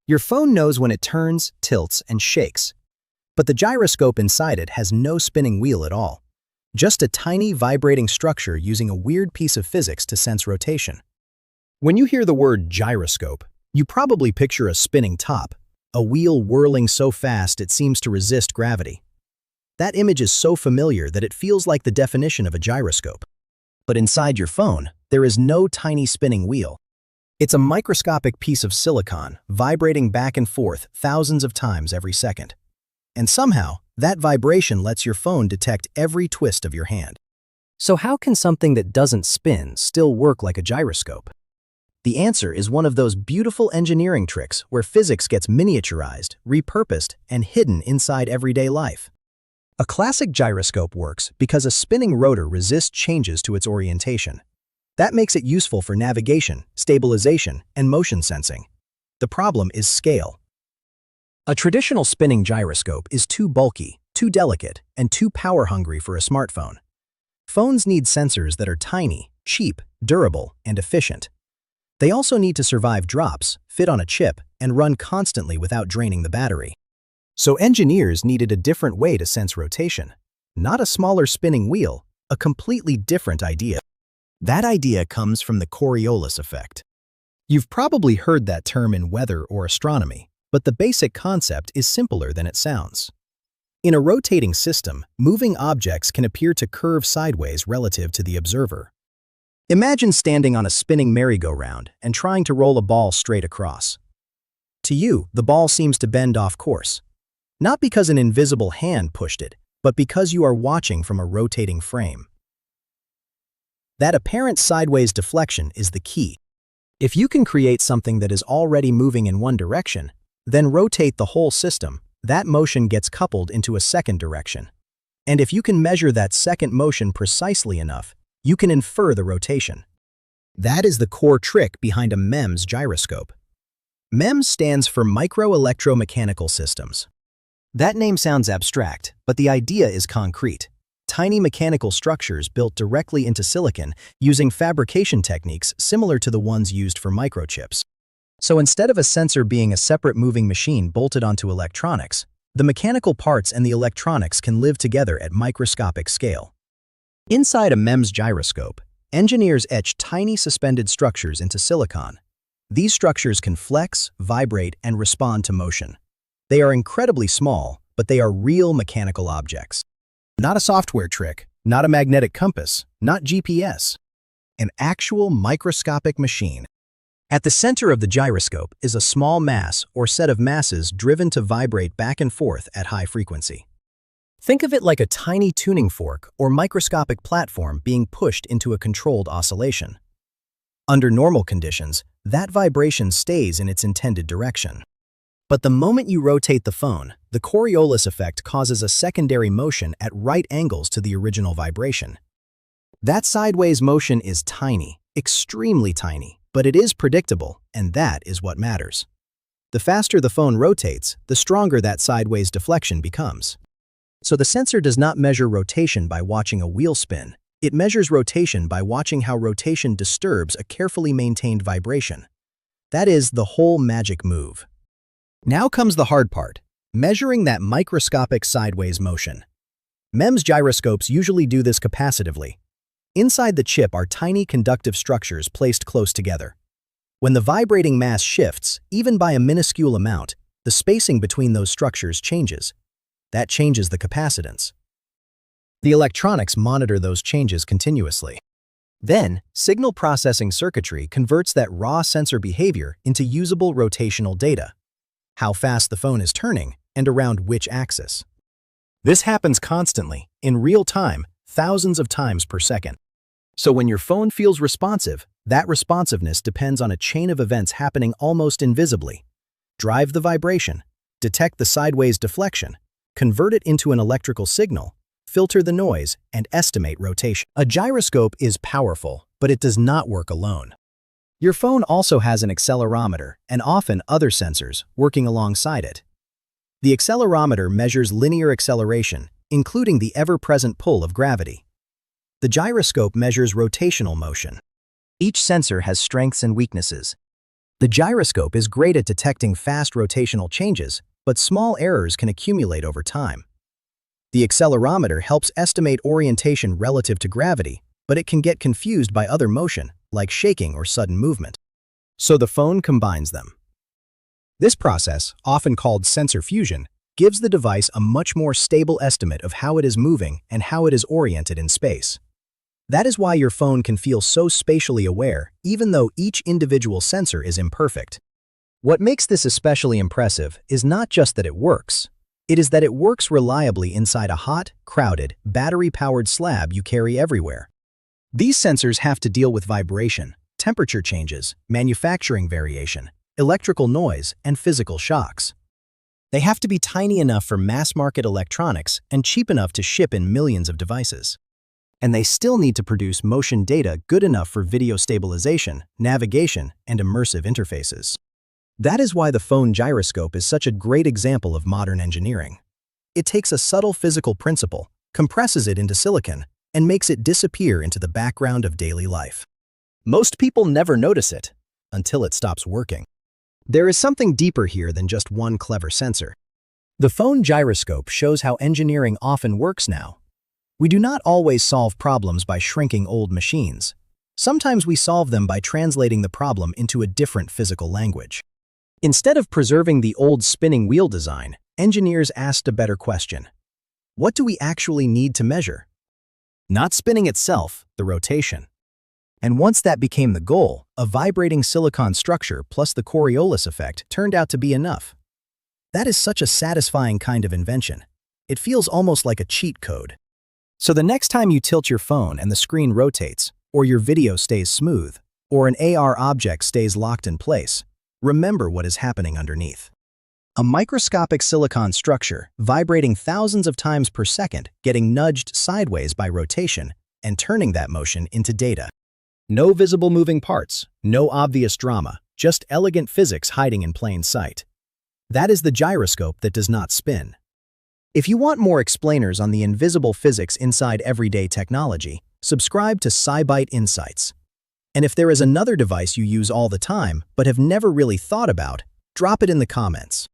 Your phone knows when it turns, tilts, and shakes. But the gyroscope inside it has no spinning wheel at all. Just a tiny vibrating structure using a weird piece of physics to sense rotation. When you hear the word gyroscope, you probably picture a spinning top, a wheel whirling so fast it seems to resist gravity. That image is so familiar that it feels like the definition of a gyroscope. But inside your phone, there is no tiny spinning wheel. It's a microscopic piece of silicon vibrating back and forth thousands of times every second. And somehow, that vibration lets your phone detect every twist of your hand. So how can something that doesn't spin still work like a gyroscope? The answer is one of those beautiful engineering tricks where physics gets miniaturized, repurposed, and hidden inside everyday life. A classic gyroscope works because a spinning rotor resists changes to its orientation. That makes it useful for navigation, stabilization, and motion sensing. The problem is scale. A traditional spinning gyroscope is too bulky, too delicate, and too power-hungry for a smartphone. Phones need sensors that are tiny, cheap, durable, and efficient. They also need to survive drops, fit on a chip, and run constantly without draining the battery. So engineers needed a different way to sense rotation. Not a smaller spinning wheel, a completely different idea. That idea comes from the Coriolis effect. You've probably heard that term in weather or astronomy, but the basic concept is simpler than it sounds. In a rotating system, moving objects can appear to curve sideways relative to the observer. Imagine standing on a spinning merry-go-round and trying to roll a ball straight across. To you, the ball seems to bend off course. Not because an invisible hand pushed it, but because you are watching from a rotating frame. That apparent sideways deflection is the key. If you can create something that is already moving in one direction, then rotate the whole system, that motion gets coupled into a second direction. And if you can measure that second motion precisely enough, you can infer the rotation. That is the core trick behind a MEMS gyroscope. MEMS stands for Micro-Electromechanical Systems. That name sounds abstract, but the idea is concrete. Tiny mechanical structures built directly into silicon using fabrication techniques similar to the ones used for microchips. So instead of a sensor being a separate moving machine bolted onto electronics, the mechanical parts and the electronics can live together at microscopic scale. Inside a MEMS gyroscope, engineers etch tiny suspended structures into silicon. These structures can flex, vibrate, and respond to motion. They are incredibly small, but they are real mechanical objects. Not a software trick, not a magnetic compass, not GPS. An actual microscopic machine. At the center of the gyroscope is a small mass or set of masses driven to vibrate back and forth at high frequency. Think of it like a tiny tuning fork or microscopic platform being pushed into a controlled oscillation. Under normal conditions, that vibration stays in its intended direction. But the moment you rotate the phone, the Coriolis effect causes a secondary motion at right angles to the original vibration. That sideways motion is tiny, extremely tiny, but it is predictable, and that is what matters. The faster the phone rotates, the stronger that sideways deflection becomes. So the sensor does not measure rotation by watching a wheel spin. It measures rotation by watching how rotation disturbs a carefully maintained vibration. That is the whole magic move. Now comes the hard part, measuring that microscopic sideways motion. MEMS gyroscopes usually do this capacitively. Inside the chip are tiny conductive structures placed close together. When the vibrating mass shifts, even by a minuscule amount, the spacing between those structures changes. That changes the capacitance. The electronics monitor those changes continuously. Then, signal processing circuitry converts that raw sensor behavior into usable rotational data. How fast the phone is turning, and around which axis. This happens constantly, in real time, thousands of times per second. So when your phone feels responsive, that responsiveness depends on a chain of events happening almost invisibly. Drive the vibration, detect the sideways deflection, convert it into an electrical signal, filter the noise, and estimate rotation. A gyroscope is powerful, but it does not work alone. Your phone also has an accelerometer and often other sensors working alongside it. The accelerometer measures linear acceleration, including the ever-present pull of gravity. The gyroscope measures rotational motion. Each sensor has strengths and weaknesses. The gyroscope is great at detecting fast rotational changes, but small errors can accumulate over time. The accelerometer helps estimate orientation relative to gravity, but it can get confused by other motion, like shaking or sudden movement. So the phone combines them. This process, often called sensor fusion, gives the device a much more stable estimate of how it is moving and how it is oriented in space. That is why your phone can feel so spatially aware, even though each individual sensor is imperfect. What makes this especially impressive is not just that it works. It is that it works reliably inside a hot, crowded, battery-powered slab you carry everywhere. These sensors have to deal with vibration, temperature changes, manufacturing variation, electrical noise, and physical shocks. They have to be tiny enough for mass-market electronics and cheap enough to ship in millions of devices. And they still need to produce motion data good enough for video stabilization, navigation, and immersive interfaces. That is why the phone gyroscope is such a great example of modern engineering. It takes a subtle physical principle, compresses it into silicon, and makes it disappear into the background of daily life. Most people never notice it until it stops working. There is something deeper here than just one clever sensor. The phone gyroscope shows how engineering often works now. We do not always solve problems by shrinking old machines. Sometimes we solve them by translating the problem into a different physical language. Instead of preserving the old spinning wheel design, engineers asked a better question. What do we actually need to measure? Not spinning itself, the rotation. And once that became the goal, a vibrating silicon structure plus the Coriolis effect turned out to be enough. That is such a satisfying kind of invention. It feels almost like a cheat code. So the next time you tilt your phone and the screen rotates, or your video stays smooth, or an AR object stays locked in place, remember what is happening underneath. A microscopic silicon structure vibrating thousands of times per second, getting nudged sideways by rotation, and turning that motion into data. No visible moving parts, no obvious drama, just elegant physics hiding in plain sight. That is the gyroscope that does not spin. If you want more explainers on the invisible physics inside everyday technology, subscribe to SciByte Insights. And if there is another device you use all the time but have never really thought about, drop it in the comments.